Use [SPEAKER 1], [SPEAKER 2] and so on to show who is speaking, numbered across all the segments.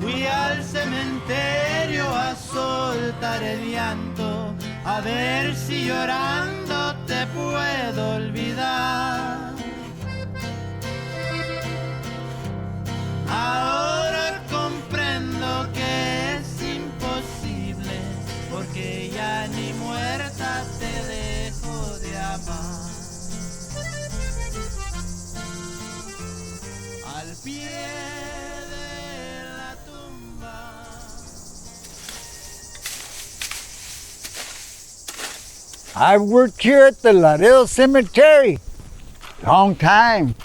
[SPEAKER 1] Fui al cementerio a soltar el llanto, a ver si llorando te puedo olvidar. Ahora comprendo que es imposible, porque ya ni muerta te dejo de amar. Al pie de la tumba.
[SPEAKER 2] I've worked here at the Laredo Cemetery. Long time.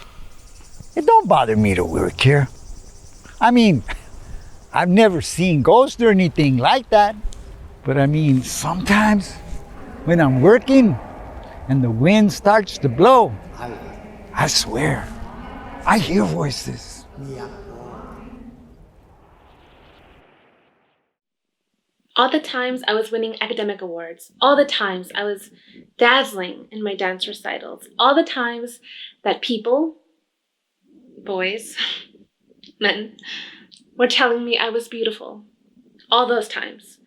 [SPEAKER 2] It don't bother me to work here. I mean, I've never seen ghosts or anything like that. But I mean, sometimes when I'm working and the wind starts to blow, I swear, I hear voices.
[SPEAKER 3] All the times I was winning academic awards, all the times I was dazzling in my dance recitals, all the times that people, boys, men, were telling me I was beautiful, all those times.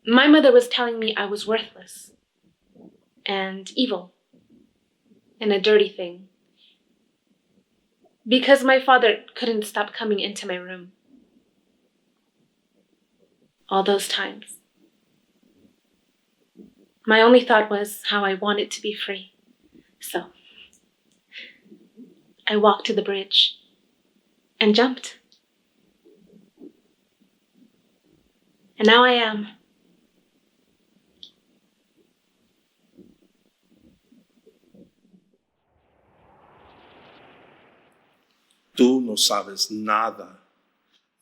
[SPEAKER 3] My mother was telling me I was worthless and evil and a dirty thing because my father couldn't stop coming into my room. All those times. My only thought was how I wanted to be free. So I walked to the bridge and jumped. And now I am.
[SPEAKER 4] Tú no sabes nada.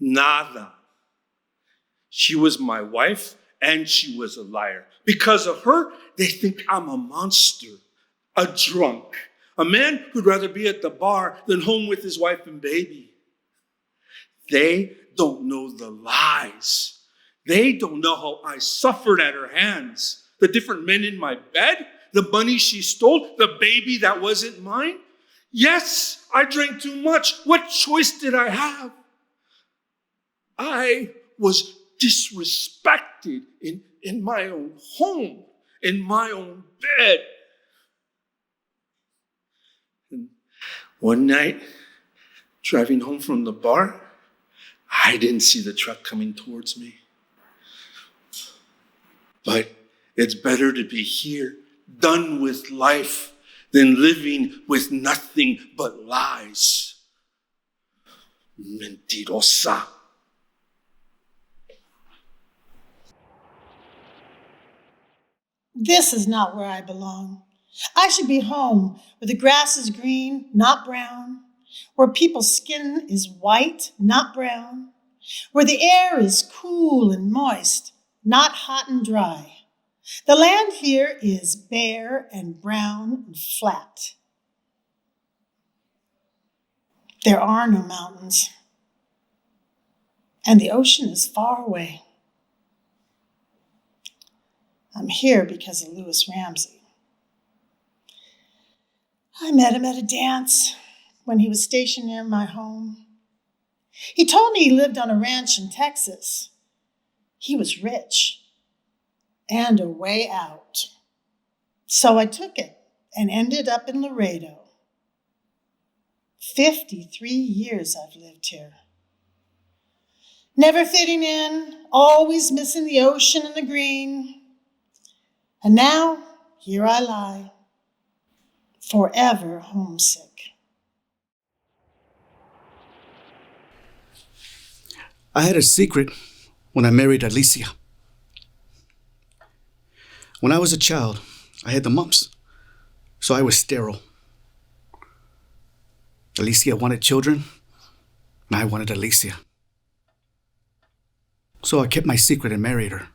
[SPEAKER 4] Nada. She was my wife and she was a liar. Because of her, they think I'm a monster, a drunk, a man who'd rather be at the bar than home with his wife and baby. They don't know the lies. They don't know how I suffered at her hands. The different men in my bed, the money she stole, the baby that wasn't mine. Yes, I drank too much. What choice did I have? I was disrespected in my own home, in my own bed. And one night, driving home from the bar, I didn't see the truck coming towards me. But it's better to be here, done with life, than living with nothing but lies. Mentirosa.
[SPEAKER 5] This is not where I belong. I should be home, where the grass is green, not brown, where people's skin is white, not brown, where the air is cool and moist, not hot and dry. The land here is bare and brown and flat. There are no mountains, and the ocean is far away. I'm here because of Louis Ramsey. I met him at a dance when he was stationed near my home. He told me he lived on a ranch in Texas. He was rich and a way out. So I took it and ended up in Laredo. 53 years I've lived here. Never fitting in, always missing the ocean and the green. And now, here I lie, forever homesick.
[SPEAKER 6] I had a secret when I married Alicia. When I was a child, I had the mumps, so I was sterile. Alicia wanted children, and I wanted Alicia. So I kept my secret and married her.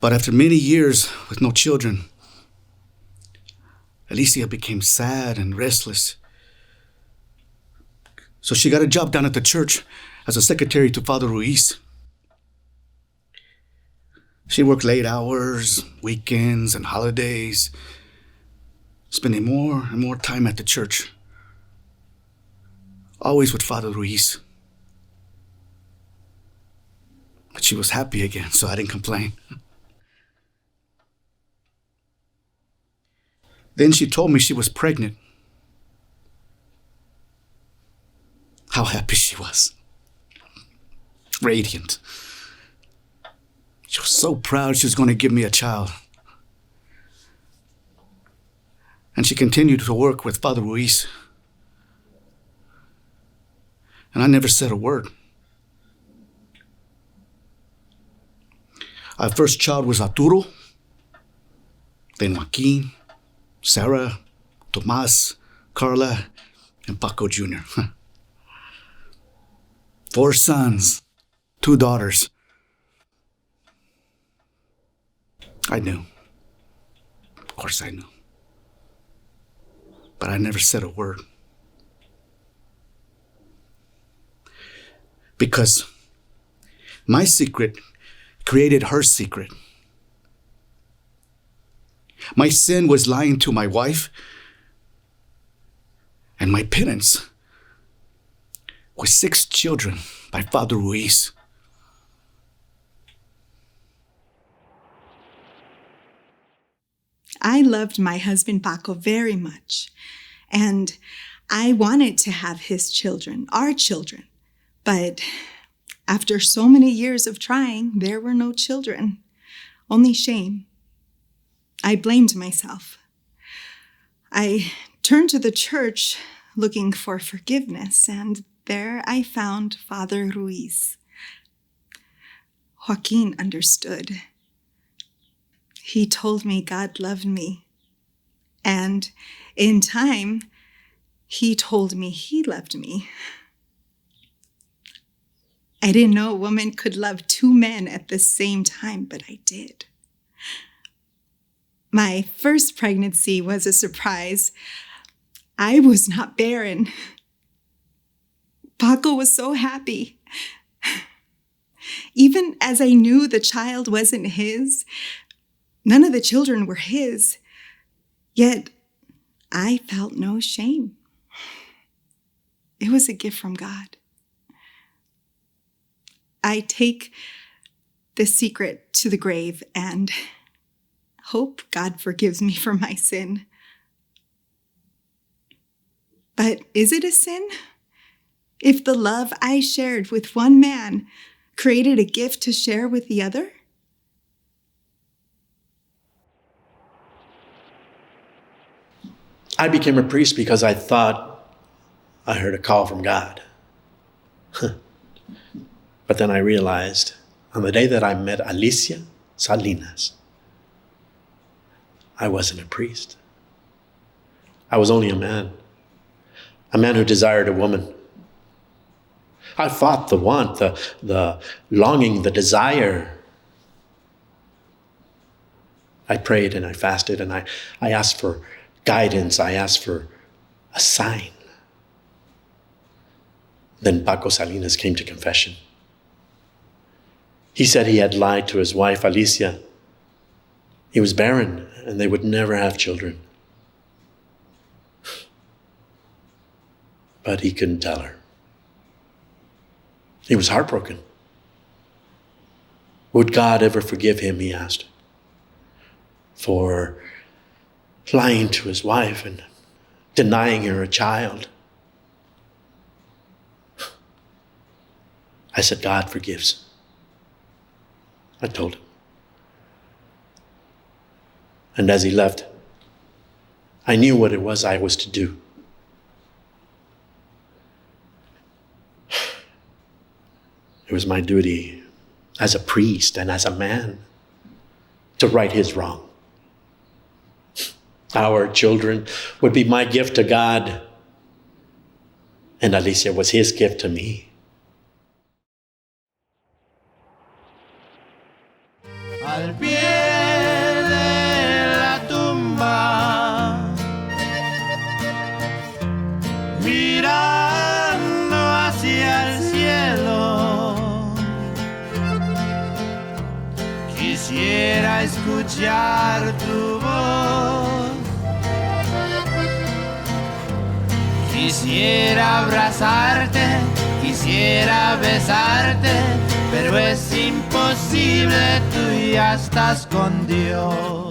[SPEAKER 6] But after many years with no children, Alicia became sad and restless. So she got a job down at the church as a secretary to Father Ruiz. She worked late hours, weekends, and holidays, spending more and more time at the church. always with Father Ruiz. But she was happy again, so I didn't complain. Then she told me she was pregnant. How happy she was. Radiant. She was so proud she was going to give me a child. And she continued to work with Father Ruiz. And I never said a word. Our first child was Arturo, then Joaquin, Sarah, Tomas, Carla, and Paco Jr. 4 sons, 2 daughters. I knew. Of course I knew. But I never said a word. Because my secret created her secret. My sin was lying to my wife, and my penance was 6 children by Father Ruiz.
[SPEAKER 7] I loved my husband Paco very much, and I wanted to have his children, our children. But after so many years of trying, there were no children, only shame. I blamed myself. I turned to the church looking for forgiveness, and there I found Father Ruiz. Joaquin understood. He told me God loved me, and in time, he told me he loved me. I didn't know a woman could love 2 men at the same time, but I did. My first pregnancy was a surprise. I was not barren. Paco was so happy. Even as I knew the child wasn't his, none of the children were his, yet I felt no shame. It was a gift from God. I take this secret to the grave and hope God forgives me for my sin. But is it a sin if the love I shared with one man created a gift to share with the other?
[SPEAKER 8] I became a priest because I thought I heard a call from God. But then I realized on the day that I met ALICIA, SALINAS, I wasn't a priest. I was only a man who desired a woman. I fought the want, the longing, the desire. I prayed and I fasted and I asked for guidance. I asked for a sign. Then Paco Salinas came to confession. He said he had lied to his wife, ALICIA. He was barren and they would never have children. But he couldn't tell her. He was heartbroken. Would God ever forgive him, he asked, for lying to his wife and denying her a child? I said, God forgives. I told him. And as he left, I knew what it was I was to do. It was my duty as a priest and as a man to right his wrong. Our children would be my gift to God, and ALICIA was his gift to me.
[SPEAKER 1] Al pie de la tumba, mirando hacia el cielo, quisiera escuchar tu voz, Quisiera abrazarte, quisiera besarte, pero es imposible, tú ya estás con Dios.